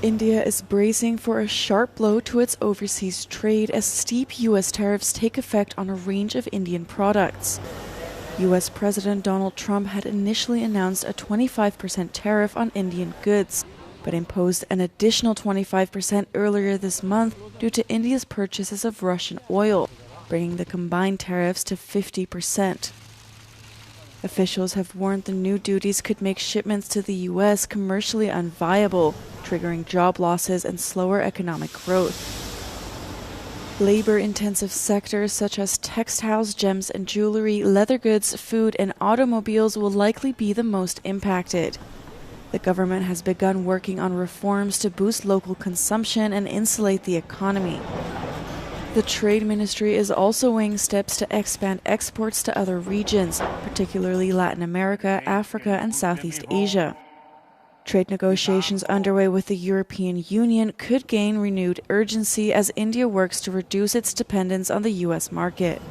India is bracing for a sharp blow to its overseas trade as steep U.S. tariffs take effect on a range of Indian products. U.S. President Donald Trump had initially announced a 25% tariff on Indian goods, but imposed an additional 25% earlier this month due to India's purchases of Russian oil, bringing the combined tariffs to 50%. Officials have warned the new duties could make shipments to the U.S. commercially unviable, triggering job losses and slower economic growth. Labor-intensive sectors such as textiles, gems and jewelry, leather goods, food and automobiles will likely be the most impacted. The government has begun working on reforms to boost local consumption and insulate the economy. The Trade Ministry is also weighing steps to expand exports to other regions, particularly Latin America, Africa and Southeast Asia. Trade negotiations underway with the European Union could gain renewed urgency as India works to reduce its dependence on the U.S. market.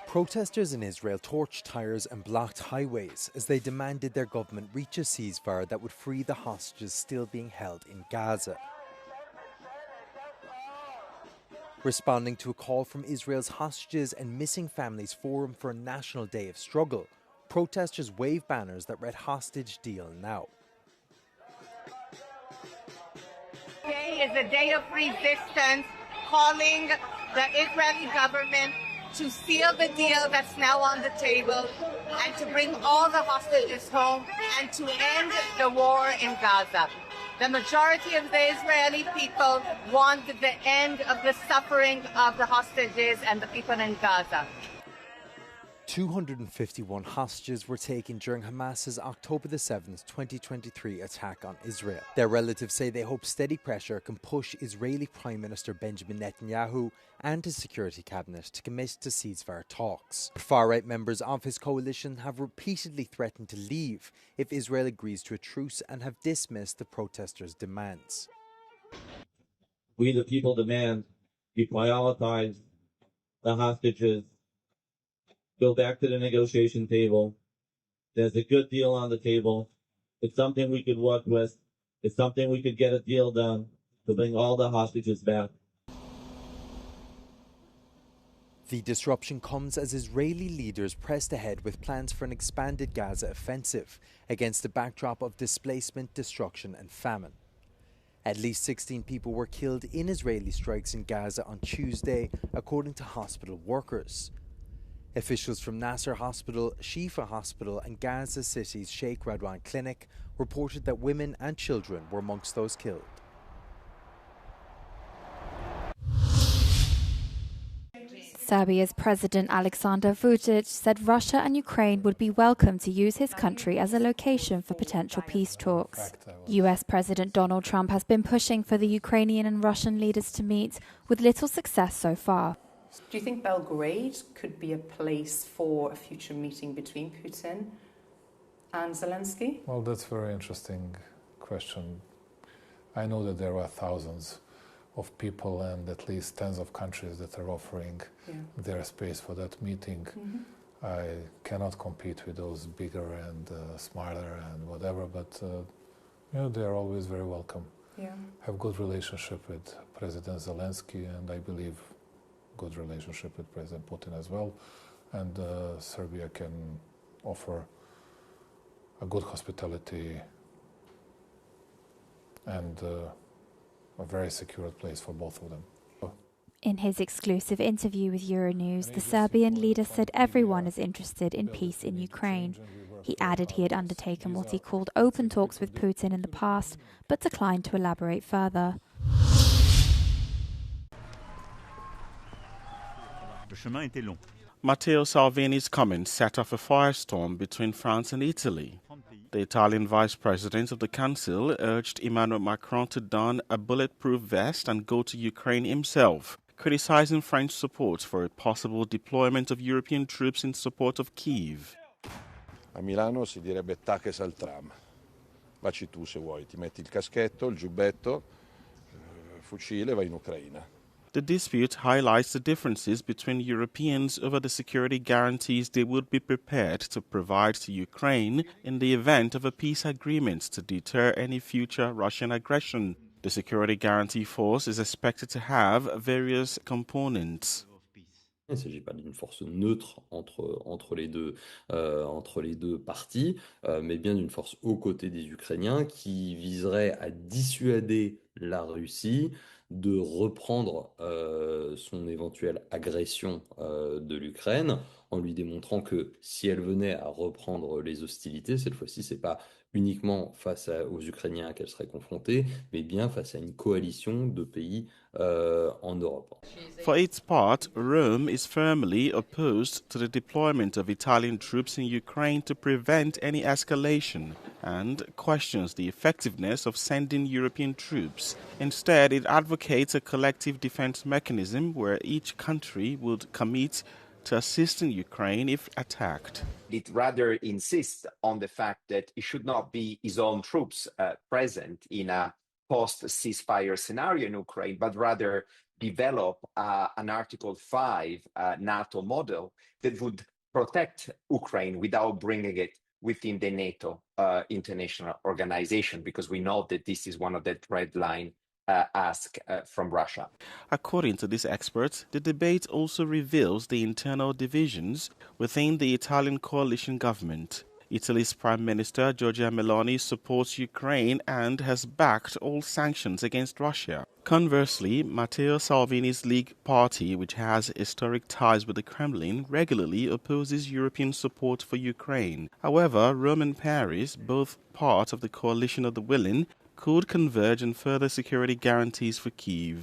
Protesters in Israel torched tires and blocked highways as they demanded their government reach a ceasefire that would free the hostages still being held in Gaza. Responding to a call from Israel's Hostages and Missing Families Forum for a National Day of Struggle, protesters waved banners that read "Hostage Deal Now." Today is a day of resistance, calling the Israeli government to seal the deal that's now on the table and to bring all the hostages home and to end the war in Gaza. The majority of the Israeli people want the end of the suffering of the hostages and the people in Gaza. 251 hostages were taken during Hamas's October the 7th, 2023 attack on Israel. Their relatives say they hope steady pressure can push Israeli Prime Minister Benjamin Netanyahu and his security cabinet to commit to ceasefire talks. Far-right members of his coalition have repeatedly threatened to leave if Israel agrees to a truce and have dismissed the protesters' demands. We the people demand you prioritize the hostages, go back to the negotiation table. There's a good deal on the table. It's something we could work with. It's something we could get a deal done to bring all the hostages back. The disruption comes as Israeli leaders pressed ahead with plans for an expanded Gaza offensive against a backdrop of displacement, destruction and famine. At least 16 people were killed in Israeli strikes in Gaza on Tuesday, according to hospital workers. Officials from Nasser Hospital, Shifa Hospital and Gaza City's Sheikh Radwan Clinic reported that women and children were amongst those killed. Serbia's President Aleksandar Vučić said Russia and Ukraine would be welcome to use his country as a location for potential peace talks. US President Donald Trump has been pushing for the Ukrainian and Russian leaders to meet, with little success so far. Do you think Belgrade could be a place for a future meeting between Putin and Zelensky? Well, that's a very interesting question. I know that there are thousands of people and at least tens of countries that are offering their space for that meeting. I cannot compete with those bigger and smarter and whatever, but they are always very welcome. Have good relationship with President Zelensky, and I believe good relationship with President Putin as well, and Serbia can offer a good hospitality and a very secure place for both of them. In his exclusive interview with Euronews, the Serbian leader said everyone is interested in peace in Ukraine. He added he had undertaken what he called open talks with Putin in the past, but declined to elaborate further. Matteo Salvini's comments set off a firestorm between France and Italy. The Italian vice president of the council urged Emmanuel Macron to don a bulletproof vest and go to Ukraine himself, criticizing French support for a possible deployment of European troops in support of Kyiv. A Milano si direbbe taches al tram. Vacci tu se vuoi, ti metti il caschetto, il giubbetto, fucile, vai in Ucraina. The dispute highlights the differences between Europeans over the security guarantees they would be prepared to provide to Ukraine in the event of a peace agreement to deter any future Russian aggression. The security guarantee force is expected to have various components. Il ne s'agit pas d'une force neutre entre les deux parties, mais bien d'une force aux côtés des Ukrainiens qui viserait à dissuader la Russie de reprendre son éventuelle agression de l'Ukraine, en lui démontrant que si elle venait à reprendre les hostilités, cette fois-ci, c'est pas uniquement face aux Ukrainiens qu'elle serait confrontée, mais bien face à une coalition de pays en Europe. For its part, Rome is firmly opposed to the deployment of Italian troops in Ukraine to prevent any escalation and questions the effectiveness of sending European troops. Instead, it advocates a collective defense mechanism where each country would commit to assisting Ukraine if attacked. It rather insists on the fact that it should not be its own troops present in a post-ceasefire scenario in Ukraine, but rather develop an Article 5 NATO model that would protect Ukraine without bringing it within the NATO international organization, because we know that this is one of the red line ask from Russia. According to this expert, the debate also reveals the internal divisions within the Italian coalition government. Italy's Prime Minister Giorgia Meloni supports Ukraine and has backed all sanctions against Russia. Conversely, Matteo Salvini's League Party, which has historic ties with the Kremlin, regularly opposes European support for Ukraine. However, Rome and Paris, both part of the coalition of the willing, could converge on further security guarantees for Kyiv.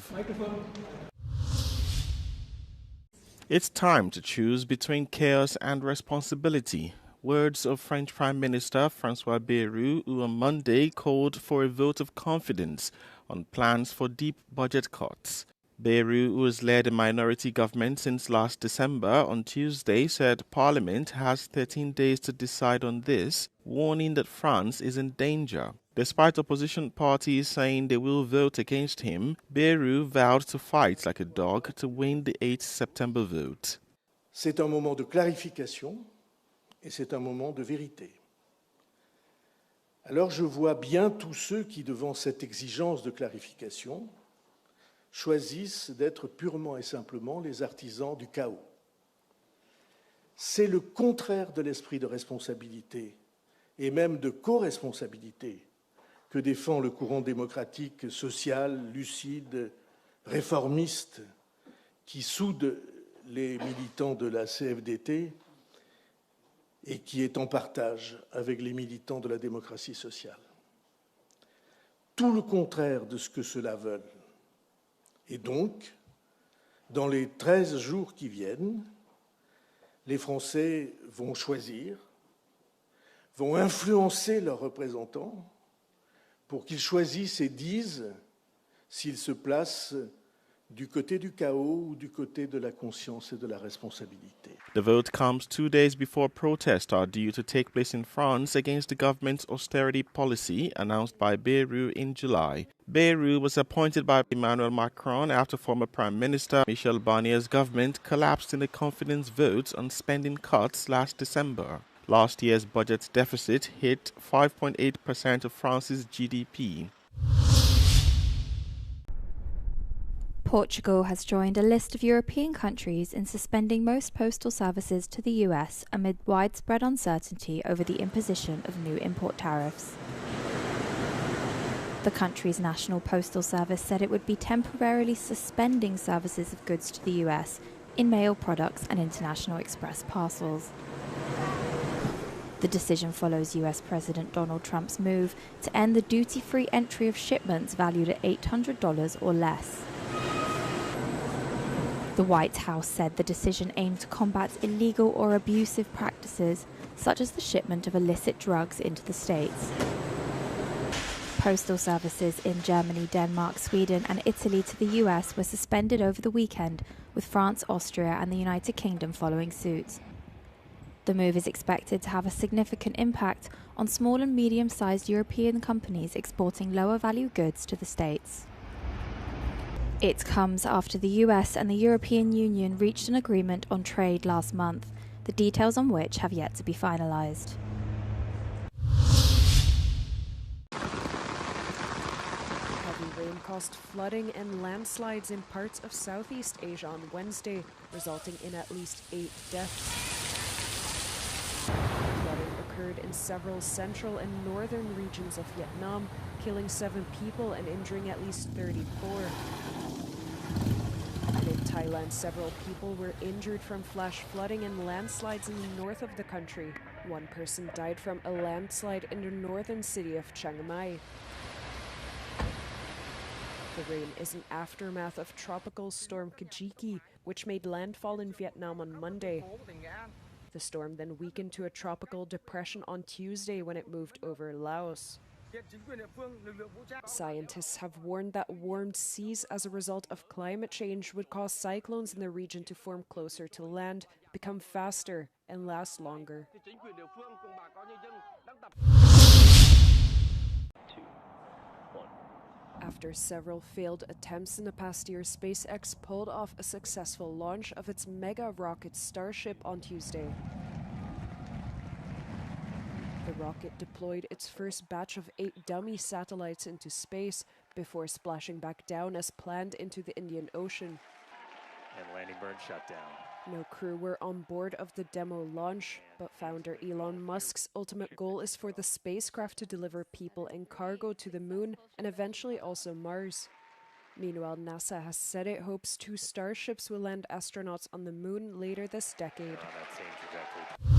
It's time to choose between chaos and responsibility. Words of French Prime Minister François Bayrou, who on Monday called for a vote of confidence on plans for deep budget cuts. Bayrou, who has led a minority government since last December, on Tuesday said Parliament has 13 days to decide on this, warning that France is in danger. Despite opposition parties saying they will vote against him, Bayrou vowed to fight like a dog to win the 8 September vote. C'est un moment de clarification et c'est un moment de vérité. Alors je vois bien tous ceux qui, devant cette exigence de clarification, choisissent d'être purement et simplement les artisans du chaos. C'est le contraire de l'esprit de responsabilité et même de co-responsabilité que défend le courant démocratique, social, lucide, réformiste, qui soude les militants de la CFDT et qui est en partage avec les militants de la démocratie sociale. Tout le contraire de ce que ceux-là veulent. Et donc, dans les 13 jours qui viennent, les Français vont choisir, vont influencer leurs représentants pour qu'ils choisissent et disent s'ils se placent du côté du chaos ou du côté de la conscience et de la responsabilité. The vote comes 2 days before protests are due to take place in France against the government's austerity policy announced by Bayrou in July. Bayrou was appointed by Emmanuel Macron after former Prime Minister Michel Barnier's government collapsed in a confidence vote on spending cuts last December. Last year's budget deficit hit 5.8% of France's GDP. Portugal has joined a list of European countries in suspending most postal services to the US amid widespread uncertainty over the imposition of new import tariffs. The country's National Postal Service said it would be temporarily suspending services of goods to the US in mail products and international express parcels. The decision follows US President Donald Trump's move to end the duty-free entry of shipments valued at $800 or less. The White House said the decision aimed to combat illegal or abusive practices, such as the shipment of illicit drugs into the States. Postal services in Germany, Denmark, Sweden and Italy to the US were suspended over the weekend, with France, Austria and the United Kingdom following suit. The move is expected to have a significant impact on small and medium-sized European companies exporting lower-value goods to the States. It comes after the US and the European Union reached an agreement on trade last month, the details on which have yet to be finalised. Heavy rain caused flooding and landslides in parts of Southeast Asia on Wednesday, resulting in at least 8 deaths. Flooding occurred in several central and northern regions of Vietnam, killing 7 people and injuring at least 34. And in Thailand, several people were injured from flash flooding and landslides in the north of the country. 1 person died from a landslide in the northern city of Chiang Mai. The rain is an aftermath of tropical storm Kajiki, which made landfall in Vietnam on Monday. The storm then weakened to a tropical depression on Tuesday when it moved over Laos. Scientists have warned that warmed seas as a result of climate change would cause cyclones in the region to form closer to land, become faster, and last longer. After several failed attempts in the past year, SpaceX pulled off a successful launch of its mega rocket Starship on Tuesday. The rocket deployed its first batch of 8 dummy satellites into space before splashing back down as planned into the Indian Ocean. And landing burn shut down. No crew were on board of the demo launch, but founder Elon Musk's ultimate goal is for the spacecraft to deliver people and cargo to the moon and eventually also Mars. Meanwhile, NASA has said it hopes 2 starships will land astronauts on the moon later this decade. On that same trajectory.